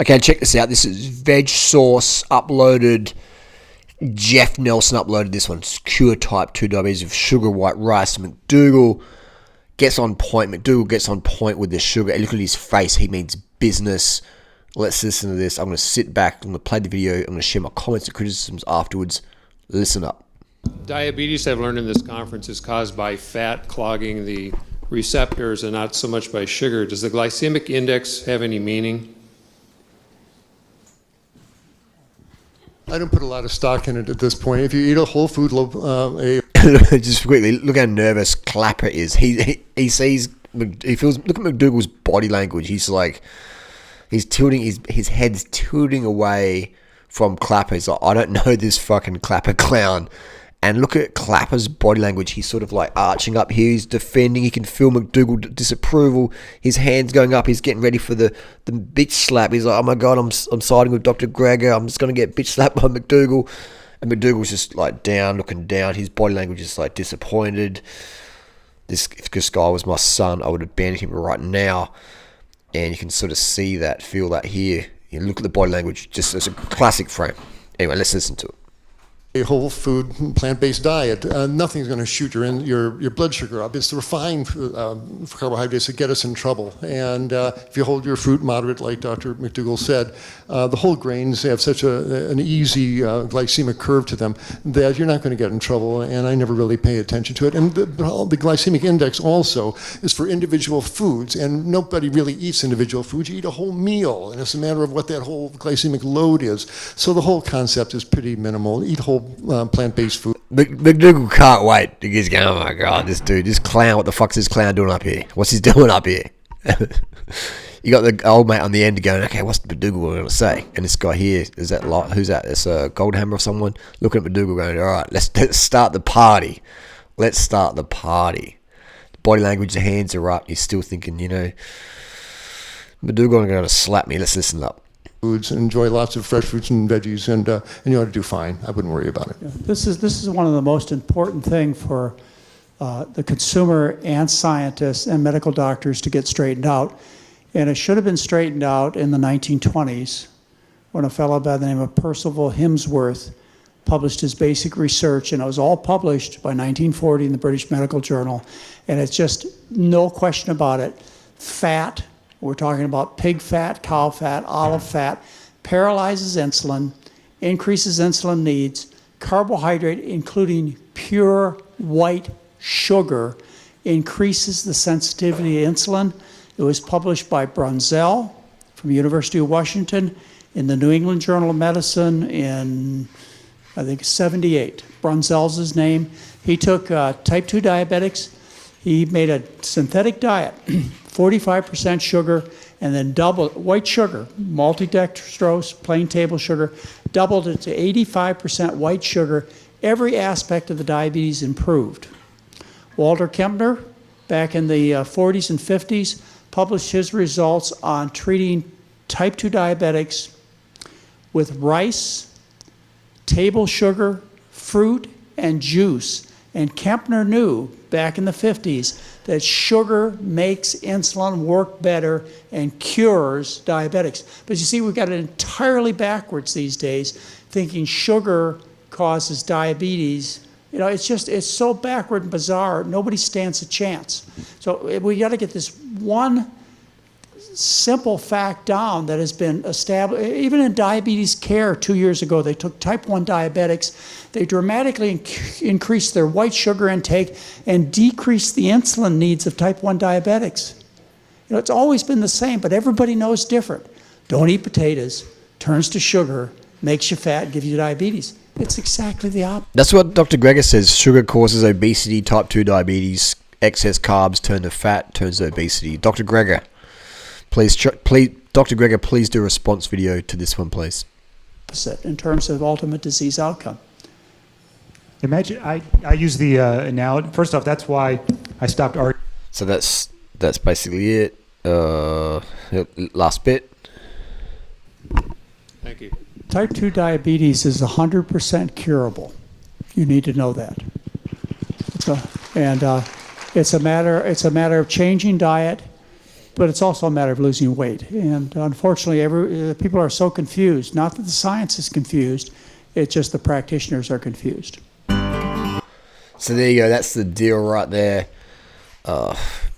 Okay, check this out. This is Veg Sauce uploaded. Jeff Nelson uploaded this one. It's Cure Type 2 Diabetes with Sugar White Rice. McDougall gets on point. McDougall gets on point with the sugar. Look at his face. He means business. Let's listen to this. I'm going to sit back. I'm going to play the video. I'm going to share my comments and criticisms afterwards. Listen up. Diabetes, I've learned in this conference, is caused by fat clogging the receptors and not so much by sugar. Does the glycemic index have any meaning? I don't put a lot of stock in it at this point. If you eat a whole food, just quickly, look how nervous Clapper is. He sees, he feels. Look at McDougall's body language. He's like, he's tilting. His head's tilting away from Clapper. He's like, I don't know this fucking Clapper clown. And look at Clapper's body language. He's sort of like arching up here. He's defending. He can feel McDougall disapproval. His hands going up. He's getting ready for the bitch slap. He's like, oh my God, I'm siding with Dr. Greger. I'm just going to get bitch slapped by McDougall. And McDougall's just like down, looking down. His body language is like disappointed. If this guy was my son, I would have banned him right now. And you can sort of see that, feel that here. You look at the body language. Just as a classic frame. Anyway, let's listen to it. A whole food, plant-based diet, nothing's going to shoot your blood sugar up. It's the refined carbohydrates that get us in trouble. And if you hold your fruit moderate, like Dr. McDougall said, the whole grains have such an easy glycemic curve to them that you're not going to get in trouble, and I never really pay attention to it. And the glycemic index also is for individual foods, and nobody really eats individual foods. You eat a whole meal, and it's a matter of what that whole glycemic load is. So the whole concept is pretty minimal. Eat whole plant-based food. McDougall can't wait. He's going, oh my God, this dude, this clown, what the fuck's this clown doing up here? What's he doing up here? You got the old mate on the end going, okay, what's McDougall going to say? And this guy here, who's that? It's a Goldhammer or someone looking at McDougall going, all right, let's start the party. Let's start the party. Body language, the hands are up. He's still thinking, McDougall going to slap me. Let's listen up. Foods, enjoy lots of fresh fruits and veggies, and you ought to do fine. I wouldn't worry about it. Yeah, this is one of the most important thing for the consumer and scientists and medical doctors to get straightened out. And it should have been straightened out in the 1920s when a fellow by the name of Percival Himsworth published his basic research, and it was all published by 1940 in the British Medical Journal. And it's just no question about it. Fat, we're talking about pig fat, cow fat, olive fat, paralyzes insulin, increases insulin needs. Carbohydrate, including pure white sugar, increases the sensitivity to insulin. It was published by Brunzell from the University of Washington in the New England Journal of Medicine in, I think, 78. Brunzell's his name. He took type 2 diabetics. He made a synthetic diet, 45% sugar, and then doubled white sugar, maltodextrose, plain table sugar, doubled it to 85% white sugar. Every aspect of the diabetes improved. Walter Kempner, back in the 40s and 50s, published his results on treating type 2 diabetics with rice, table sugar, fruit, and juice. And Kempner knew back in the 50s that sugar makes insulin work better and cures diabetics. But you see, we've got it entirely backwards these days, thinking sugar causes diabetes. It's so backward and bizarre, nobody stands a chance. So we got to get this one simple fact down that has been established. Even in diabetes care 2 years ago, they took type 1 diabetics, they dramatically increased their white sugar intake and decreased the insulin needs of type 1 diabetics. It's always been the same, but everybody knows different. Don't eat potatoes, turns to sugar, makes you fat, gives you diabetes. It's exactly the opposite. That's what Dr. Greger says. Sugar causes obesity, type 2 diabetes, excess carbs turn to fat, turns to obesity. Dr. Greger, please, Dr. Greger, please do a response video to this one, please. In terms of ultimate disease outcome. Imagine, I use the analogy. First off, that's why I stopped arguing. So that's basically it. Last bit. Thank you. Type 2 diabetes is 100% curable. You need to know that. It's a matter of changing diet, but it's also a matter of losing weight. And unfortunately, people are so confused. Not that the science is confused, it's just the practitioners are confused. So there you go. That's the deal right there.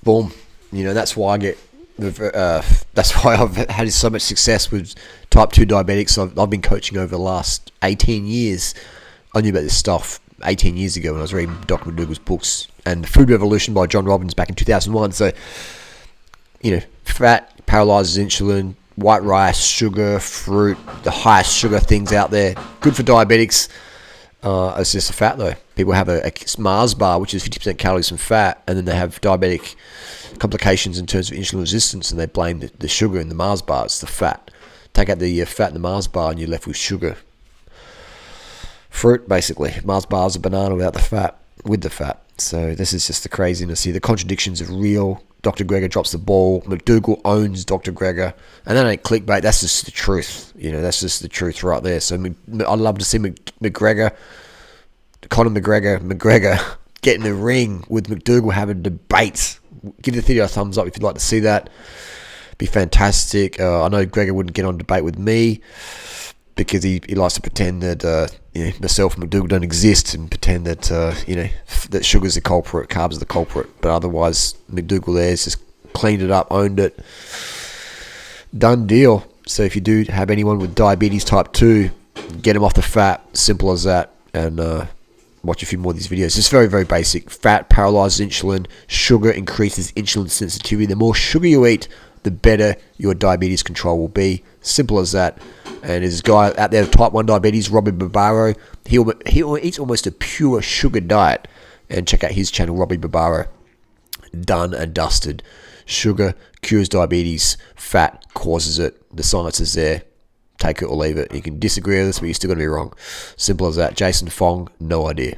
Boom. That's why that's why I've had so much success with type 2 diabetics. I've been coaching over the last 18 years. I knew about this stuff 18 years ago when I was reading Dr. McDougall's books and The Food Revolution by John Robbins back in 2001. So, fat paralyzes insulin, white rice, sugar, fruit, the highest sugar things out there. Good for diabetics. It's just the fat though. People have a Mars bar, which is 50% calories from fat, and then they have diabetic complications in terms of insulin resistance, and they blame the sugar in the Mars bar. It's the fat. Take out the fat in the Mars bar, and you're left with sugar. Fruit, basically. Mars bar is a banana without the fat, with the fat. So this is just the craziness here. The contradictions are real. Dr. Greger drops the ball. McDougall owns Dr. Greger. And that ain't clickbait. That's just the truth. That's just the truth right there. So I'd love to see Conor McGregor get in the ring with McDougall having debates. Give the video a thumbs up if you'd like to see that. Be fantastic. I know Greger wouldn't get on debate with me because he likes to pretend that myself and McDougall don't exist and pretend that that sugar's the culprit, carbs are the culprit. But otherwise, McDougall there's just cleaned it up, owned it, done deal. So if you do have anyone with diabetes type 2, get them off the fat. Simple as that. And watch a few more of these videos. It's very, very basic. Fat paralyzes insulin. Sugar increases insulin sensitivity. The more sugar you eat, the better your diabetes control will be. Simple as that. And there's a guy out there with type 1 diabetes, Robbie Barbaro. He eats almost a pure sugar diet. And check out his channel, Robbie Barbaro. Done and dusted. Sugar cures diabetes. Fat causes it. The science is there. Take it or leave it. You can disagree with us, but you're still going to be wrong. Simple as that. Jason Fong, no idea.